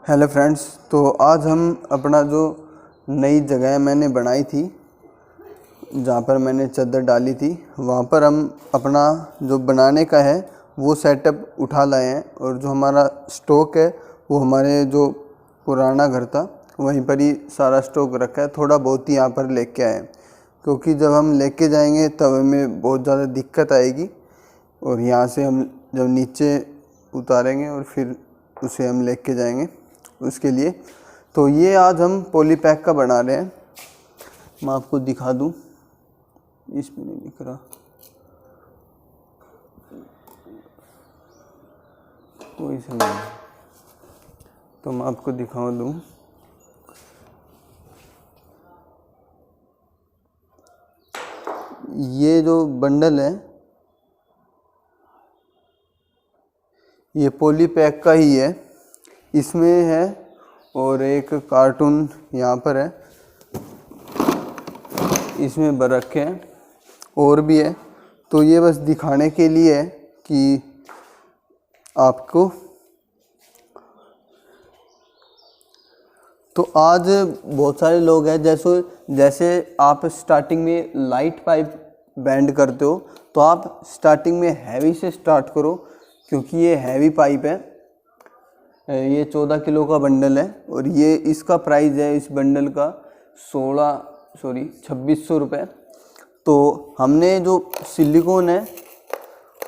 Hello friends, तो आज हम अपना जो नई जगह मैंने बनाई थी, जहाँ पर मैंने चादर डाली थी, वहाँ पर हम अपना जो बनाने का है वो सेटअप उठा लाए हैं। और जो हमारा स्टॉक है वो हमारे जो पुराना घर था वहीं पर ही सारा स्टॉक रखा है। थोड़ा बहुत ही यहाँ पर लेके आए हैं, क्योंकि जब हम लेके जाएंगे तब हमें बहुत ज़्यादा दिक्कत आएगी। और यहाँ से हम जब नीचे उतारेंगे और फिर उसे हम लेके जाएंगे उसके लिए। तो ये आज हम पॉली पैक का बना रहे हैं। मैं आपको दिखा दूं, इसमें नहीं दिख रहा, कोई से नहीं, तो मैं आपको दिखा दूं। ये जो बंडल है ये पॉली पैक का ही है, इसमें है। और एक कार्टून यहाँ पर है, इसमें भर रखे हैं, और भी है। तो ये बस दिखाने के लिए है कि आपको। तो आज बहुत सारे लोग हैं, जैसे आप स्टार्टिंग में लाइट पाइप बैंड करते हो तो आप स्टार्टिंग में हैवी से स्टार्ट करो, क्योंकि ये हैवी पाइप है। ये 14 किलो का बंडल है और ये इसका प्राइस है इस बंडल का 2600 रुपये। तो हमने जो सिलिकॉन है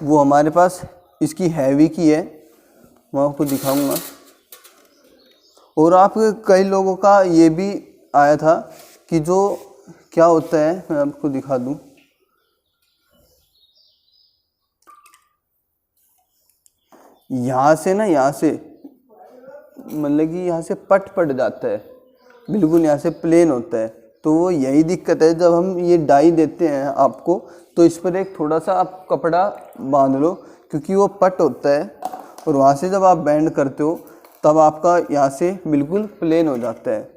वो हमारे पास इसकी हैवी की है, मैं आपको दिखाऊंगा। और आप कई लोगों का ये भी आया था कि जो क्या होता है, मैं आपको दिखा दूं। यहाँ से मतलब कि यहाँ से पट पड़ जाता है, बिल्कुल यहाँ से प्लेन होता है। तो वो यही दिक्कत है, जब हम ये डाई देते हैं आपको तो इस पर एक थोड़ा सा आप कपड़ा बांध लो, क्योंकि वो पट होता है। और वहाँ से जब आप बैंड करते हो तब आपका यहाँ से बिल्कुल प्लेन हो जाता है।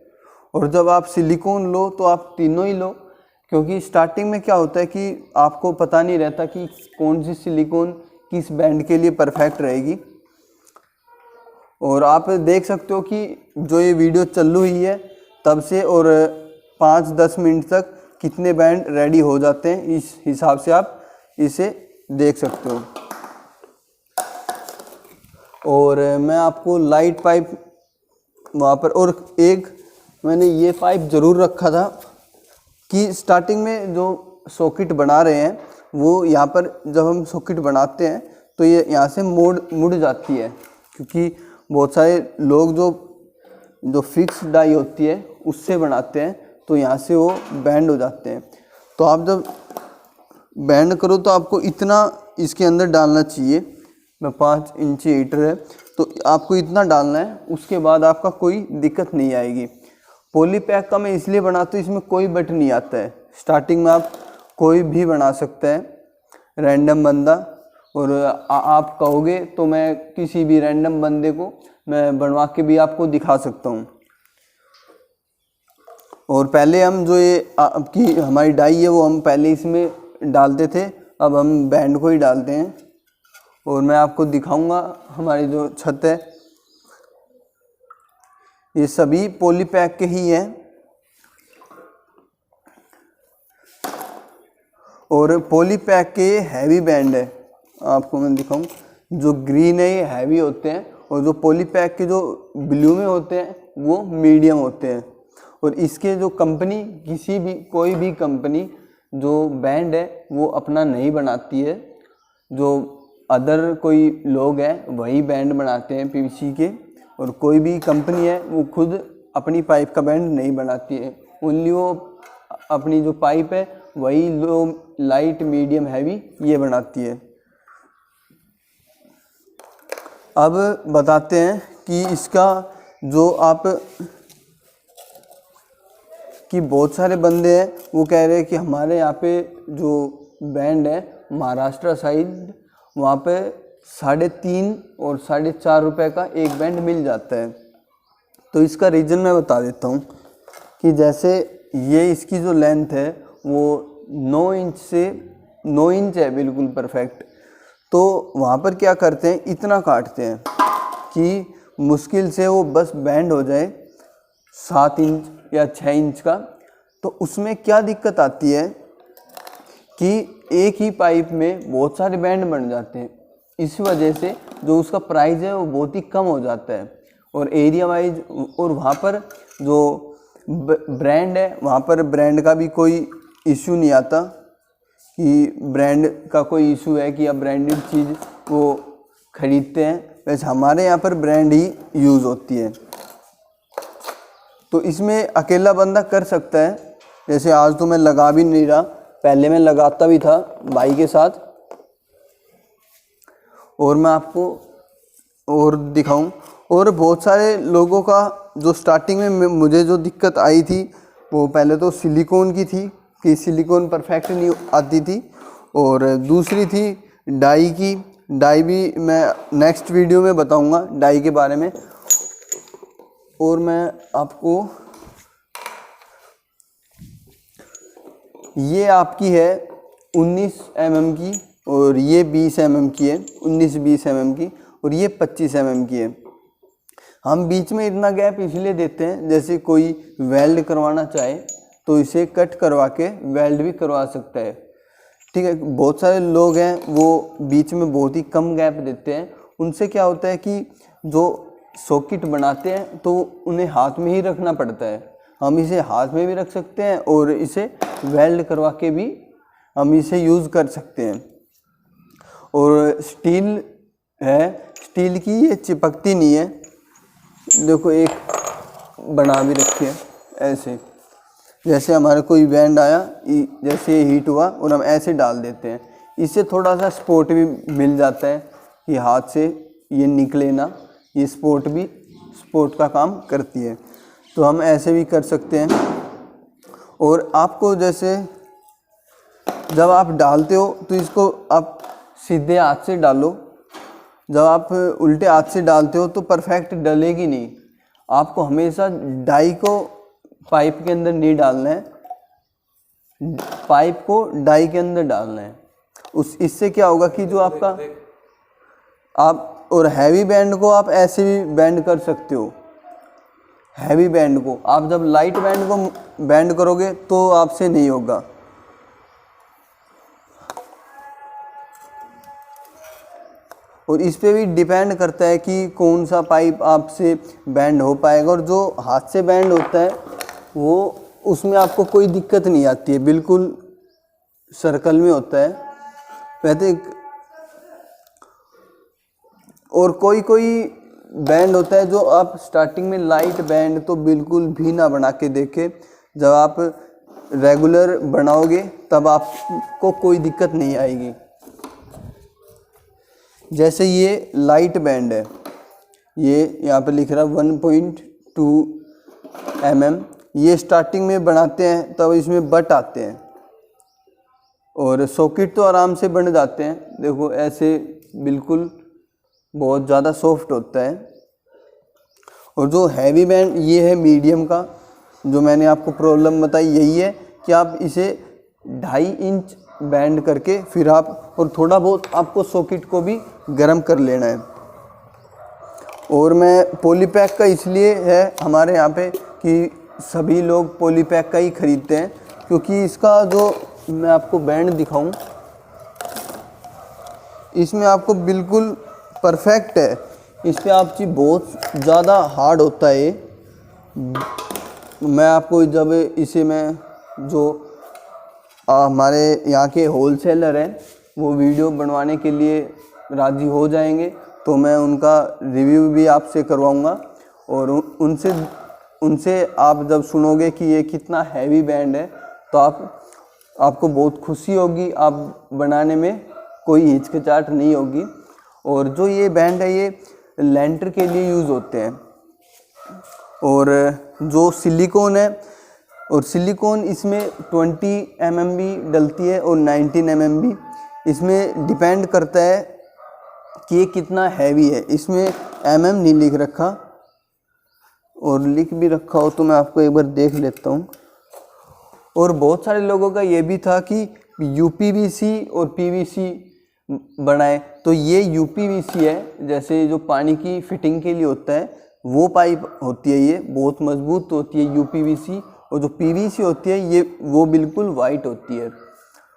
और जब आप सिलिकॉन लो तो आप तीनों ही लो, क्योंकि स्टार्टिंग में क्या होता है कि आपको पता नहीं रहता कि कौन सी सिलिकॉन किस बैंड के लिए परफेक्ट रहेगी। और आप देख सकते हो कि जो ये वीडियो चल रही है तब से और 5-10 मिनट तक कितने बैंड रेडी हो जाते हैं, इस हिसाब से आप इसे देख सकते हो। और मैं आपको लाइट पाइप वहाँ पर, और एक मैंने ये पाइप ज़रूर रखा था कि स्टार्टिंग में जो सॉकेट बना रहे हैं वो यहाँ पर जब हम सॉकेट बनाते हैं तो ये यहाँ से मुड़ जाती है, क्योंकि बहुत सारे लोग जो फिक्स डाई होती है उससे बनाते हैं, तो यहाँ से वो बैंड हो जाते हैं। तो आप जब बैंड करो तो आपको इतना इसके अंदर डालना चाहिए। मैं 5 इंची हीटर है तो आपको इतना डालना है, उसके बाद आपका कोई दिक्कत नहीं आएगी। पॉली पैक का मैं इसलिए बनाता हूँ, इसमें कोई बट नहीं आता है। स्टार्टिंग में आप कोई भी बना सकते हैं, रैंडम बंदा। और आप कहोगे तो मैं किसी भी रैंडम बंदे को मैं बनवा के भी आपको दिखा सकता हूँ। और पहले हम जो ये आपकी हमारी डाई है वो हम पहले इसमें डालते थे, अब हम बैंड को ही डालते हैं। और मैं आपको दिखाऊंगा हमारी जो छत है, ये सभी पॉली पैक के ही हैं। और पॉली पैक के हैवी बैंड है, आपको मैं दिखाऊं। जो ग्रीन है ये हैवी होते हैं, और जो पॉली पैक के जो ब्लू में होते हैं वो मीडियम होते हैं। और इसके जो कंपनी, कोई भी कंपनी जो बैंड है वो अपना नहीं बनाती है, जो अदर कोई लोग हैं वही बैंड बनाते हैं पीवीसी के। और कोई भी कंपनी है वो खुद अपनी पाइप का बैंड नहीं बनाती है, ओनली वो अपनी जो पाइप है वही लो, लाइट, मीडियम, हैवी ये बनाती है। अब बताते हैं कि इसका जो आप कि बहुत सारे बंदे हैं वो कह रहे हैं कि हमारे यहाँ पे जो बैंड है महाराष्ट्र साइड, वहाँ पे 3.5 और 4.5 रुपये का एक बैंड मिल जाता है। तो इसका रीज़न मैं बता देता हूँ कि जैसे ये इसकी जो लेंथ है वो 9 इंच से 9 इंच है, बिल्कुल परफेक्ट। तो वहाँ पर क्या करते हैं, इतना काटते हैं कि मुश्किल से वो बस बैंड हो जाए 7 इंच या 6 इंच का, तो उसमें क्या दिक्कत आती है कि एक ही पाइप में बहुत सारे बैंड बन जाते हैं। इस वजह से जो उसका प्राइस है वो बहुत ही कम हो जाता है, और एरिया वाइज और वहाँ पर जो ब्रांड है वहाँ पर ब्रांड का भी कोई इशू नहीं आता कि ब्रांड का कोई इशू है कि आप ब्रांडेड चीज़ वो खरीदते हैं। वैसे हमारे यहाँ पर ब्रांड ही यूज़ होती है, तो इसमें अकेला बंदा कर सकता है। जैसे आज तो मैं लगा भी नहीं रहा, पहले मैं लगाता भी था भाई के साथ। और मैं आपको और दिखाऊं, और बहुत सारे लोगों का जो स्टार्टिंग में मुझे जो दिक्कत आई थी वो पहले तो सिलिकॉन की थी कि सिलिकॉन परफेक्ट नहीं आती थी, और दूसरी थी डाई की। डाई भी मैं नेक्स्ट वीडियो में बताऊंगा डाई के बारे में। और मैं आपको ये आपकी है 19 mm की, और ये 20 mm की है, 19-20 mm की, और ये 25 mm की है। हम बीच में इतना गैप इसलिए देते हैं, जैसे कोई वेल्ड करवाना चाहे तो इसे कट करवा के वेल्ड भी करवा सकता है, ठीक है। बहुत सारे लोग हैं वो बीच में बहुत ही कम गैप देते हैं, उनसे क्या होता है कि जो सॉकेट बनाते हैं तो उन्हें हाथ में ही रखना पड़ता है। हम इसे हाथ में भी रख सकते हैं और इसे वेल्ड करवा के भी हम इसे यूज़ कर सकते हैं। और स्टील है, स्टील की ये चिपकती नहीं है। देखो एक बना भी रखी है ऐसे, जैसे हमारा कोई बैंड आया, जैसे हीट हुआ और हम ऐसे डाल देते हैं, इससे थोड़ा सा सपोर्ट भी मिल जाता है कि हाथ से ये निकले ना। ये सपोर्ट भी सपोर्ट का काम करती है, तो हम ऐसे भी कर सकते हैं। और आपको जैसे जब आप डालते हो तो इसको आप सीधे हाथ से डालो, जब आप उल्टे हाथ से डालते हो तो परफेक्ट डलेगी नहीं। आपको हमेशा डाई को पाइप के अंदर नहीं डालना है, पाइप को डाई के अंदर डालना है। इससे क्या होगा कि जो आपका आप और हैवी बैंड को आप ऐसे भी बैंड कर सकते हो। हैवी बैंड को आप जब लाइट बैंड को बैंड करोगे तो आपसे नहीं होगा। और इस पे भी डिपेंड करता है कि कौन सा पाइप आपसे बैंड हो पाएगा। और जो हाथ से बैंड होता है वो उसमें आपको कोई दिक्कत नहीं आती है, बिल्कुल सर्कल में होता है वैसे। और कोई बैंड होता है जो आप स्टार्टिंग में लाइट बैंड तो बिल्कुल भी ना बना के देखें, जब आप रेगुलर बनाओगे तब आपको कोई दिक्कत नहीं आएगी। जैसे ये लाइट बैंड है, ये यहाँ पे लिख रहा है 1.2 mm। ये स्टार्टिंग में बनाते हैं तब इसमें बट आते हैं, और सॉकेट तो आराम से बन जाते हैं। देखो ऐसे बिल्कुल बहुत ज़्यादा सॉफ्ट होता है। और जो हैवी बैंड ये है मीडियम का, जो मैंने आपको प्रॉब्लम बताई यही है कि आप इसे 2.5 इंच बैंड करके फिर आप, और थोड़ा बहुत आपको सॉकेट को भी गर्म कर लेना है। और मैं पॉलीपैक का इसलिए है हमारे यहाँ पे कि सभी लोग पॉलीपैक का ही खरीदते हैं, क्योंकि इसका जो मैं आपको बैंड दिखाऊं, इसमें आपको बिल्कुल परफेक्ट है। इस पर आप चीज़ बहुत ज़्यादा हार्ड होता है। मैं आपको जब इसे मैं जो हमारे यहाँ के होलसेलर हैं वो वीडियो बनवाने के लिए राज़ी हो जाएंगे तो मैं उनका रिव्यू भी आपसे करवाऊँगा। और उनसे आप जब सुनोगे कि ये कितना हैवी बैंड है तो आपको बहुत खुशी होगी, आप बनाने में कोई हिचकिचाहट नहीं होगी। और जो ये बैंड है ये लेंटर के लिए यूज़ होते हैं। और जो सिलिकॉन है, और सिलिकॉन इसमें 20 mm भी डलती है और 19 mm भी। इसमें डिपेंड करता है कि ये कितना हैवी है। इसमें mm नहीं लिख रखा, और लिख भी रखा हो तो मैं आपको एक बार देख लेता हूँ। और बहुत सारे लोगों का ये भी था कि UPVC और PVC बनाए तो ये यूपीवीसी है, जैसे जो पानी की फिटिंग के लिए होता है वो पाइप होती है, ये बहुत मजबूत होती है यूपीवीसी। और जो पीवीसी होती है ये वो बिल्कुल वाइट होती है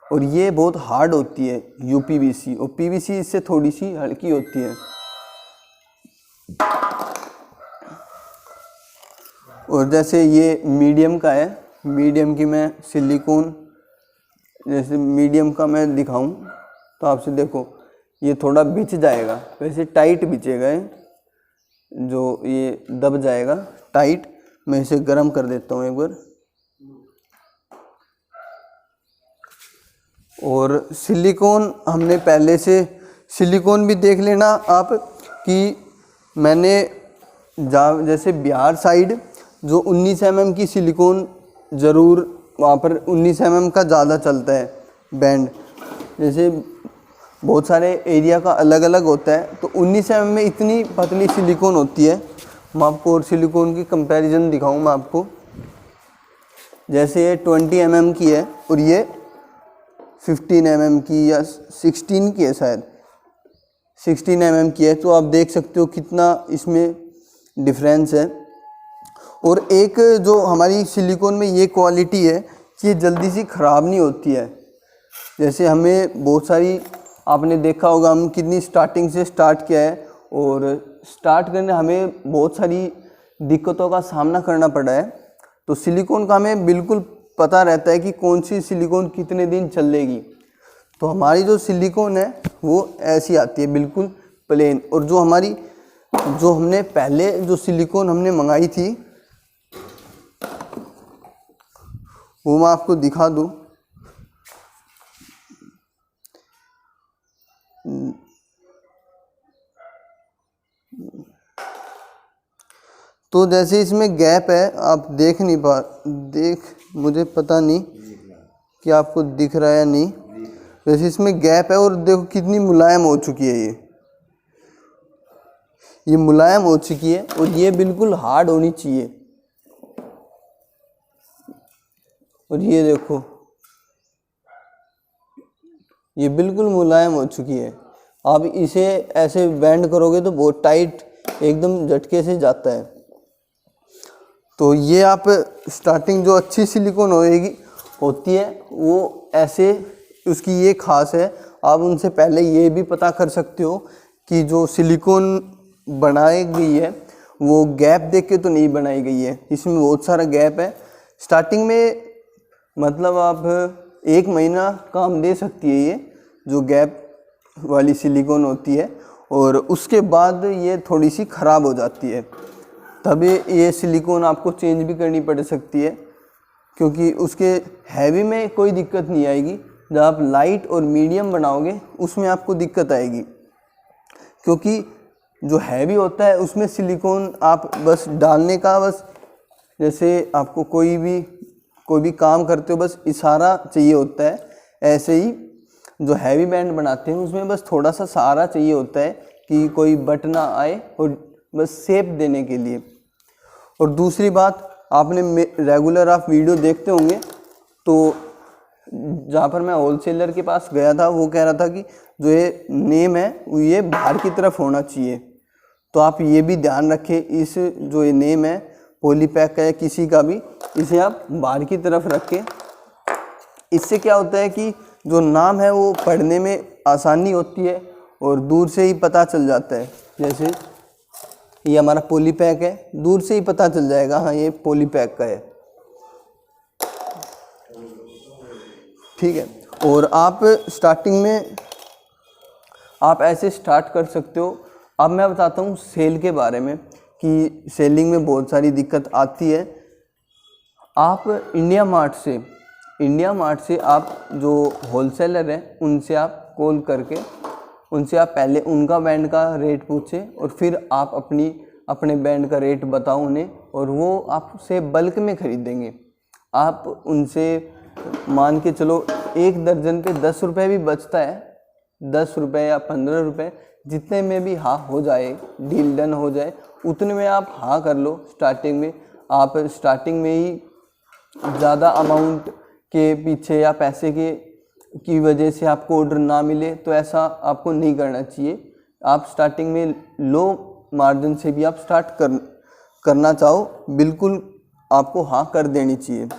और ये बहुत हार्ड होती है यूपीवीसी, और पीवीसी इससे थोड़ी सी हल्की होती है। और जैसे ये मीडियम का है, मीडियम की मैं सिलिकॉन, जैसे मीडियम का मैं दिखाऊं तो आपसे देखो ये थोड़ा बिछ जाएगा, वैसे टाइट बिचेगा ये, जो ये दब जाएगा टाइट। मैं इसे गर्म कर देता हूँ एक बार। और सिलिकॉन हमने पहले से, सिलिकॉन भी देख लेना आप कि मैंने जैसे बिहार साइड जो 19 mm की सिलिकॉन ज़रूर, वहाँ पर 19 mm का ज़्यादा चलता है बैंड। जैसे बहुत सारे एरिया का अलग अलग होता है, तो 19 mm में इतनी पतली सिलिकॉन होती है। मैं आपको और सिलिकॉन की कंपैरिजन दिखाऊँ मैं आपको। जैसे ये 20 mm की है और ये 15 mm की या 16 की है, शायद 16 mm की है, तो आप देख सकते हो कितना इसमें डिफरेंस है। और एक जो हमारी सिलिकॉन में ये क्वालिटी है कि ये जल्दी से ख़राब नहीं होती है। जैसे हमें बहुत सारी, आपने देखा होगा हम कितनी स्टार्टिंग से स्टार्ट किया है और स्टार्ट करने हमें बहुत सारी दिक्कतों का सामना करना पड़ा है। तो सिलिकॉन का हमें बिल्कुल पता रहता है कि कौन सी सिलिकॉन कितने दिन चलेगी। तो हमारी जो सिलिकॉन है वो ऐसी आती है बिल्कुल प्लेन। और जो हमारी, जो हमने पहले जो सिलिकॉन हमने मंगाई थी वो मैं आपको दिखा दूँ। तो जैसे इसमें गैप है, आप देख नहीं पा, मुझे पता नहीं कि आपको दिख रहा है या नहीं। जैसे इसमें गैप है और देखो कितनी मुलायम हो चुकी है ये मुलायम हो चुकी है और ये बिल्कुल हार्ड होनी चाहिए। और ये देखो ये बिल्कुल मुलायम हो चुकी है। आप इसे ऐसे बेंड करोगे तो बहुत टाइट एकदम झटके से जाता है। तो ये आप स्टार्टिंग जो अच्छी सिलिकॉन होती है वो ऐसे, उसकी ये खास है। आप उनसे पहले ये भी पता कर सकते हो कि जो सिलिकॉन बनाई गई है वो गैप देख के तो नहीं बनाई गई है, इसमें बहुत सारा गैप है। स्टार्टिंग में मतलब आप 1 महीना काम दे सकती है ये जो गैप वाली सिलिकॉन होती है, और उसके बाद ये थोड़ी सी ख़राब हो जाती है। तभी ये सिलिकॉन आपको चेंज भी करनी पड़ सकती है, क्योंकि उसके हैवी में कोई दिक्कत नहीं आएगी। जब आप लाइट और मीडियम बनाओगे उसमें आपको दिक्कत आएगी, क्योंकि जो हैवी होता है उसमें सिलिकॉन आप बस डालने का, बस जैसे आपको कोई भी काम करते हो बस इशारा चाहिए होता है। ऐसे ही जो हैवी बैंड बनाते हैं उसमें बस थोड़ा सा सहारा चाहिए होता है कि कोई बट ना आए, और बस शेप देने के लिए। और दूसरी बात, आपने रेगुलर आप वीडियो देखते होंगे, तो जहाँ पर मैं होलसेलर के पास गया था वो कह रहा था कि जो ये नेम है वो ये बाहर की तरफ होना चाहिए। तो आप ये भी ध्यान रखें, इस जो ये नेम है पॉलीपैक का या किसी का भी, इसे आप बाहर की तरफ रखें। इससे क्या होता है कि जो नाम है वो पढ़ने में आसानी होती है और दूर से ही पता चल जाता है। जैसे ये हमारा पॉलीपैक है, दूर से ही पता चल जाएगा हाँ ये पॉलीपैक का है, ठीक है। और आप स्टार्टिंग में आप ऐसे स्टार्ट कर सकते हो। अब मैं बताता हूँ सेल के बारे में कि सेलिंग में बहुत सारी दिक्कत आती है। आप इंडिया मार्ट से आप जो होलसेलर हैं उनसे आप कॉल करके उनसे आप पहले उनका बैंड का रेट पूछें और फिर आप अपने बैंड का रेट बताओ उन्हें, और वो आपसे बल्क में ख़रीदेंगे। आप उनसे मान के चलो 1 दर्जन पे 10 रुपये भी बचता है, 10 रुपये या 15 रुपये, जितने में भी हाँ हो जाए, डील डन हो जाए, उतने में आप हाँ कर लो। स्टार्टिंग में आप स्टार्टिंग में ही ज़्यादा अमाउंट के पीछे या पैसे के की वजह से आपको ऑर्डर ना मिले, तो ऐसा आपको नहीं करना चाहिए। आप स्टार्टिंग में लो मार्जिन से भी आप स्टार्ट करना चाहो, बिल्कुल आपको हाँ कर देनी चाहिए।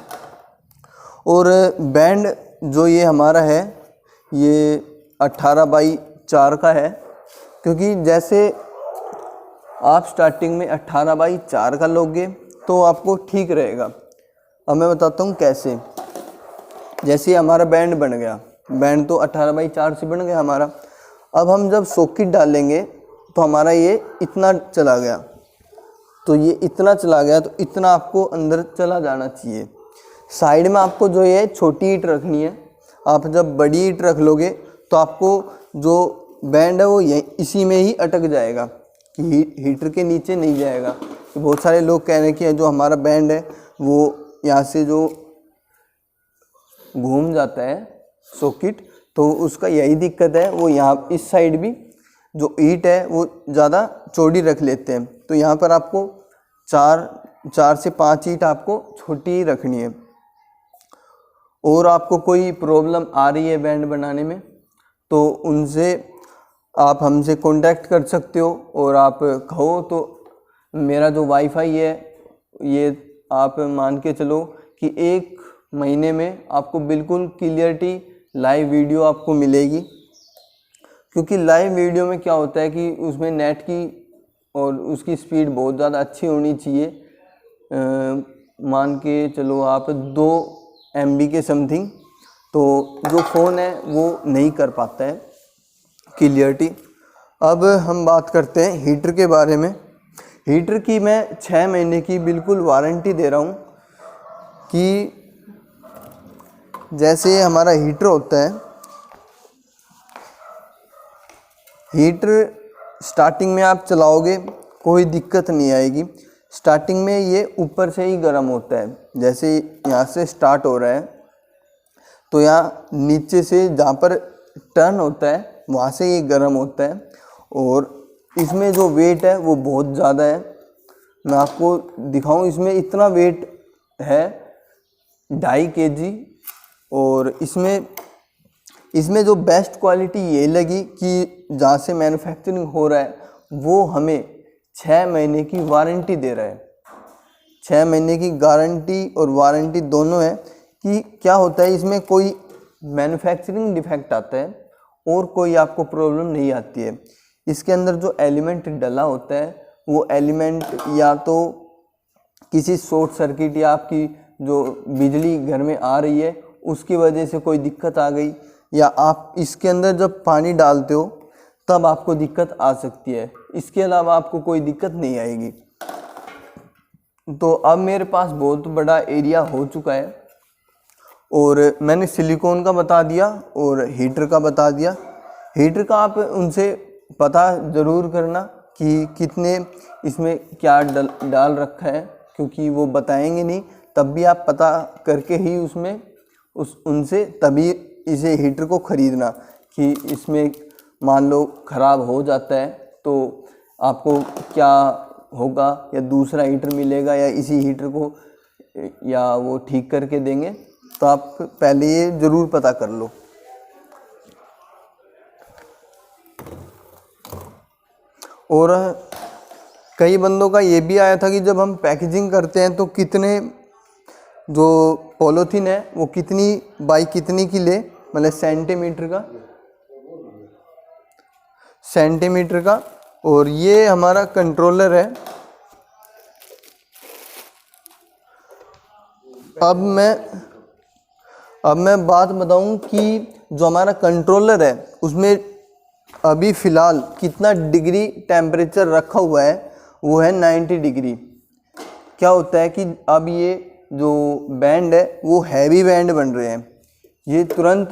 और बैंड जो ये हमारा है ये 18x4 का है, क्योंकि जैसे आप स्टार्टिंग में 18x4 का लोगे तो आपको ठीक रहेगा। अब मैं बताता हूँ कैसे। जैसे हमारा बैंड बन गया, बैंड तो 18x4 से बन गया हमारा। अब हम जब सॉकेट डालेंगे तो हमारा ये इतना चला गया, तो ये इतना चला गया, तो इतना आपको अंदर चला जाना चाहिए। साइड में आपको जो ये छोटी ईंट रखनी है। आप जब बड़ी ईंट रख लोगे तो आपको जो बैंड है वो इसी में ही अटक जाएगा, हीटर के नीचे नहीं जाएगा। तो बहुत सारे लोग कह रहे हैं कि जो हमारा बैंड है वो यहाँ से जो घूम जाता है सॉकेट, तो उसका यही दिक्कत है। वो यहाँ इस साइड भी जो ईंट है वो ज़्यादा चौड़ी रख लेते हैं, तो यहाँ पर आपको 4 से 5 ईंट आपको छोटी ही रखनी है। और आपको कोई प्रॉब्लम आ रही है बैंड बनाने में तो उनसे आप हमसे कांटेक्ट कर सकते हो। और आप कहो तो मेरा जो वाईफाई है ये आप मान के चलो कि 1 महीने में आपको बिल्कुल क्लियरिटी लाइव वीडियो आपको मिलेगी। क्योंकि लाइव वीडियो में क्या होता है कि उसमें नेट की और उसकी स्पीड बहुत ज़्यादा अच्छी होनी चाहिए। मान के चलो आप 2 MB के समथिंग, तो जो फ़ोन है वो नहीं कर पाता है क्लियरिटी। अब हम बात करते हैं हीटर के बारे में। हीटर की मैं 6 महीने की बिल्कुल वारंटी दे रहा हूँ कि जैसे हमारा हीटर होता है, हीटर स्टार्टिंग में आप चलाओगे कोई दिक्कत नहीं आएगी। स्टार्टिंग में ये ऊपर से ही गर्म होता है। जैसे यहाँ से स्टार्ट हो रहा है तो यहाँ नीचे से जहाँ पर टर्न होता है वहाँ से ये गर्म होता है। और इसमें जो वेट है वो बहुत ज़्यादा है। मैं आपको दिखाऊं, इसमें इतना वेट है 2.5 kg। और इसमें जो बेस्ट क्वालिटी ये लगी कि जहाँ से मैन्युफैक्चरिंग हो रहा है वो हमें 6 महीने की वारंटी दे रहा है। 6 महीने की गारंटी और वारंटी दोनों है। कि क्या होता है इसमें कोई मैन्युफैक्चरिंग डिफेक्ट आता है और कोई आपको प्रॉब्लम नहीं आती है। इसके अंदर जो एलिमेंट डला होता है वो एलिमेंट या तो किसी शॉर्ट सर्किट या आपकी जो बिजली घर में आ रही है उसकी वजह से कोई दिक्कत आ गई, या आप इसके अंदर जब पानी डालते हो तब आपको दिक्कत आ सकती है। इसके अलावा आपको कोई दिक्कत नहीं आएगी। तो अब मेरे पास बहुत बड़ा एरिया हो चुका है और मैंने सिलिकॉन का बता दिया और हीटर का बता दिया। हीटर का आप उनसे पता ज़रूर करना कि कितने इसमें क्या डाल रखा है, क्योंकि वो बताएंगे नहीं। तब भी आप पता करके ही उनसे तभी इसे हीटर को ख़रीदना। कि इसमें मान लो ख़राब हो जाता है तो आपको क्या होगा, या दूसरा हीटर मिलेगा या इसी हीटर को या वो ठीक करके देंगे। तो आप पहले ये ज़रूर पता कर लो। और कई बंदों का ये भी आया था कि जब हम पैकेजिंग करते हैं तो कितने जो पॉलीथीन है वो कितनी बाई कितनी की ले, मतलब सेंटीमीटर का। और ये हमारा कंट्रोलर है। अब मैं बात बताऊं कि जो हमारा कंट्रोलर है उसमें अभी फ़िलहाल कितना डिग्री टेम्परेचर रखा हुआ है, वो है 90 डिग्री। क्या होता है कि अब ये जो बैंड है वो हैवी बैंड बन रहे हैं। ये तुरंत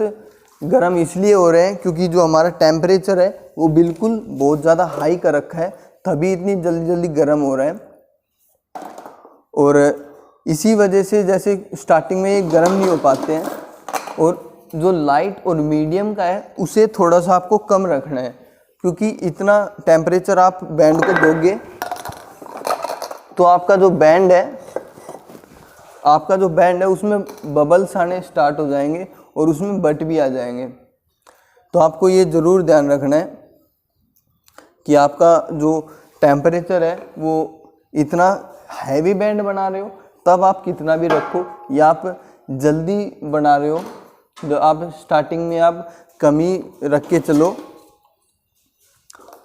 गर्म इसलिए हो रहे हैं क्योंकि जो हमारा टेम्परेचर है वो बिल्कुल बहुत ज़्यादा हाई कर रखा है, तभी इतनी जल्दी जल्दी गर्म हो रहा है। और इसी वजह से जैसे स्टार्टिंग में ये गर्म नहीं हो पाते हैं। और जो लाइट और मीडियम का है उसे थोड़ा सा आपको कम रखना है, क्योंकि इतना टेम्परेचर आप बैंड को दोगे तो आपका जो बैंड है उसमें बबल्स आने स्टार्ट हो जाएंगे और उसमें बट भी आ जाएंगे। तो आपको ये ज़रूर ध्यान रखना है कि आपका जो टेम्परेचर है वो इतना हैवी बैंड बना रहे हो तब आप कितना भी रखो, या आप जल्दी बना रहे हो जो आप स्टार्टिंग में आप कमी रख के चलो।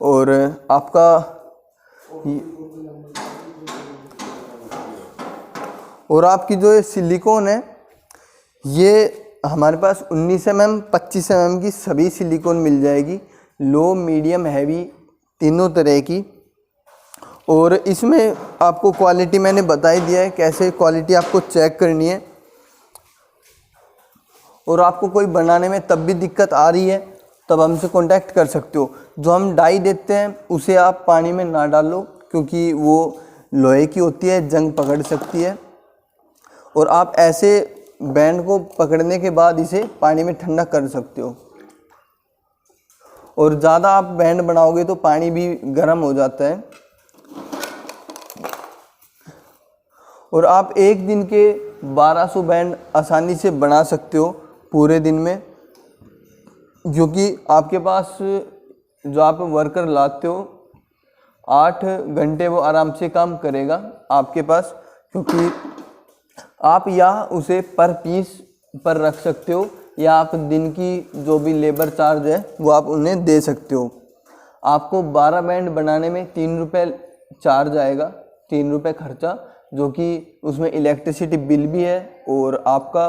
और आपका और आपकी जो ये सिलिकॉन है ये हमारे पास 19 mm 25 mm की सभी सिलिकॉन मिल जाएगी, लो मीडियम हैवी तीनों तरह की। और इसमें आपको क्वालिटी मैंने बता ही दिया है कैसे क्वालिटी आपको चेक करनी है। और आपको कोई बनाने में तब भी दिक्कत आ रही है तब हमसे कांटेक्ट कर सकते हो। जो हम डाई देते हैं उसे आप पानी में ना डालो क्योंकि वो लोहे की होती है, जंग पकड़ सकती है। और आप ऐसे बैंड को पकड़ने के बाद इसे पानी में ठंडा कर सकते हो। और ज़्यादा आप बैंड बनाओगे तो पानी भी गर्म हो जाता है। और आप एक दिन के 1200 बैंड आसानी से बना सकते हो पूरे दिन में, क्योंकि आपके पास जो आप वर्कर लाते हो 8 घंटे वो आराम से काम करेगा आपके पास, क्योंकि आप या उसे पर पीस पर रख सकते हो या आप दिन की जो भी लेबर चार्ज है वो आप उन्हें दे सकते हो। आपको 12 बैंड बनाने में 3 रुपये चार्ज आएगा, 3 रुपये खर्चा, जो कि उसमें इलेक्ट्रिसिटी बिल भी है और आपका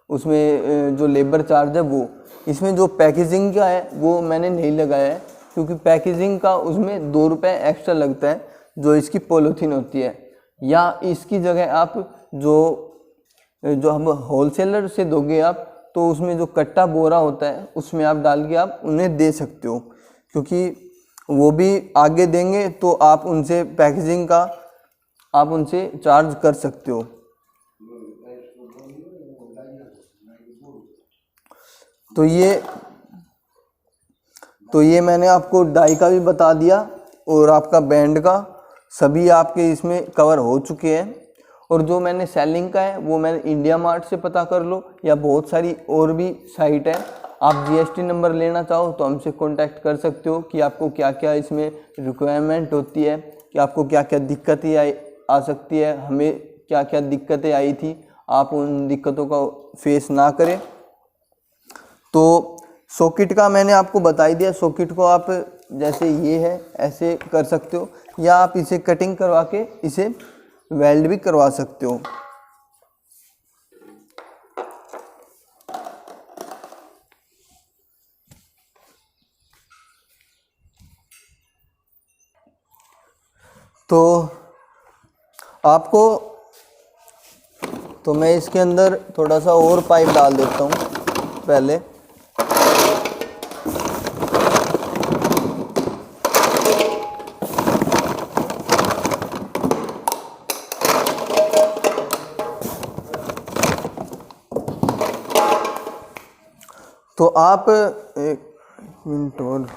उसमें जो लेबर चार्ज है वो। इसमें जो पैकेजिंग का है वो मैंने नहीं लगाया है क्योंकि पैकेजिंग का उसमें 2 रुपये एक्स्ट्रा लगता है जो इसकी पॉलीथीन होती है। या इसकी जगह आप जो हम होलसेलर से दोगे आप तो उसमें जो कट्टा बोरा होता है उसमें आप डाल के आप उन्हें दे सकते हो, क्योंकि वो भी आगे देंगे तो आप उनसे पैकेजिंग का आप उनसे चार्ज कर सकते हो। तो ये मैंने आपको डाई का भी बता दिया और आपका बैंड का सभी आपके इसमें कवर हो चुके हैं। और जो मैंने सेलिंग का है वो मैंने इंडिया मार्ट से पता कर लो या बहुत सारी और भी साइट है। आप जीएसटी नंबर लेना चाहो तो हमसे कांटेक्ट कर सकते हो कि आपको क्या क्या इसमें रिक्वायरमेंट होती है, कि आपको क्या क्या दिक्कतें आ सकती है, हमें क्या क्या दिक्कतें आई थी, आप उन दिक्कतों का फेस ना करें। तो सॉकेट का मैंने आपको बता ही दिया। सॉकेट को आप जैसे ये है ऐसे कर सकते हो या आप इसे कटिंग करवा के इसे वेल्ड भी करवा सकते हो। तो मैं इसके अंदर थोड़ा सा और पाइप डाल देता हूँ पहले। तो आप एक मिनट और,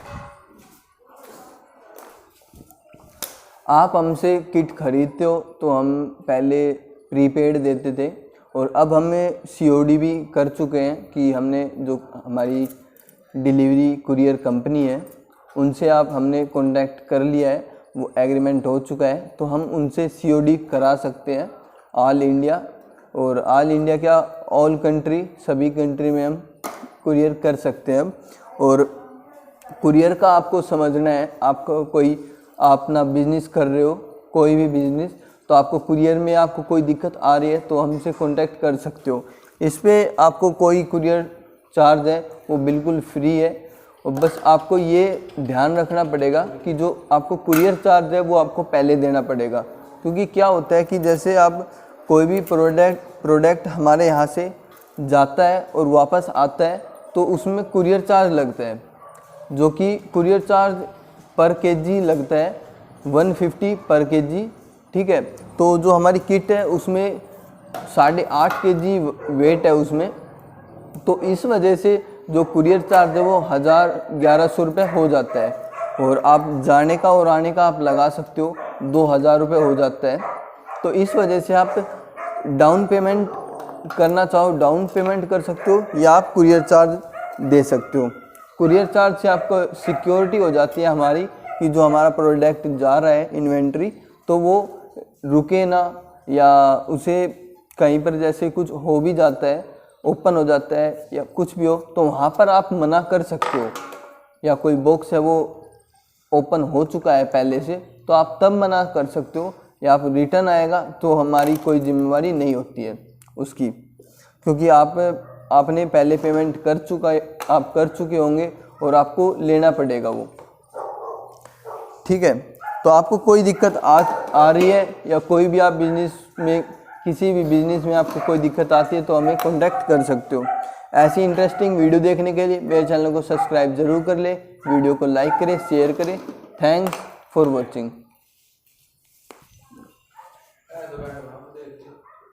आप हमसे किट खरीदते हो तो हम पहले प्रीपेड देते थे और अब हमें सीओडी भी कर चुके हैं कि हमने जो हमारी डिलीवरी कुरियर कंपनी है उनसे हमने कांटेक्ट कर लिया है, वो एग्रीमेंट हो चुका है, तो हम उनसे सीओडी करा सकते हैं ऑल इंडिया। और ऑल इंडिया क्या, ऑल कंट्री, सभी कंट्री में हम कुरियर कर सकते हैं। और कुरियर का आपको समझना है, आपको कोई आप अपना बिजनेस कर रहे हो कोई भी बिजनेस, तो आपको कुरियर में आपको कोई दिक्कत आ रही है तो हमसे कांटेक्ट कर सकते हो। इस पर आपको कोई कुरियर चार्ज है वो बिल्कुल फ्री है। और बस आपको ये ध्यान रखना पड़ेगा कि जो आपको कुरियर चार्ज है वो आपको पहले देना पड़ेगा, क्योंकि क्या होता है कि जैसे आप कोई भी प्रोडक्ट हमारे यहाँ से जाता है और वापस आता है तो उसमें कुरियर चार्ज लगता है, जो कि कुरियर चार्ज पर केजी लगता है 150 पर केजी, ठीक है। तो जो हमारी किट है उसमें 8.5 केजी वेट है उसमें, तो इस वजह से जो कुरियर चार्ज है वो 1100 रुपये हो जाता है। और आप जाने का और आने का आप लगा सकते हो 2000 रुपये हो जाता है। तो इस वजह से आप डाउन पेमेंट करना चाहो डाउन पेमेंट कर सकते हो या आप कुरियर चार्ज दे सकते हो। कुरियर चार्ज से आपको सिक्योरिटी हो जाती है हमारी कि जो हमारा प्रोडक्ट जा रहा है इन्वेंट्री, तो वो रुके ना, या उसे कहीं पर जैसे कुछ हो भी जाता है, ओपन हो जाता है या कुछ भी हो, तो वहाँ पर आप मना कर सकते हो। या कोई बॉक्स है वो ओपन हो चुका है पहले से, तो आप तब मना कर सकते हो, या आप रिटर्न आएगा तो हमारी कोई जिम्मेवारी नहीं होती है उसकी, क्योंकि आपने पहले पेमेंट कर चुके होंगे और आपको लेना पड़ेगा वो। ठीक है, तो आपको कोई दिक्कत आ रही है या कोई भी आप किसी भी बिजनेस में आपको कोई दिक्कत आती है तो हमें कॉन्टैक्ट कर सकते हो। ऐसी इंटरेस्टिंग वीडियो देखने के लिए मेरे चैनल को सब्सक्राइब जरूर कर ले, वीडियो को लाइक करें, शेयर करें। Thanks for watching.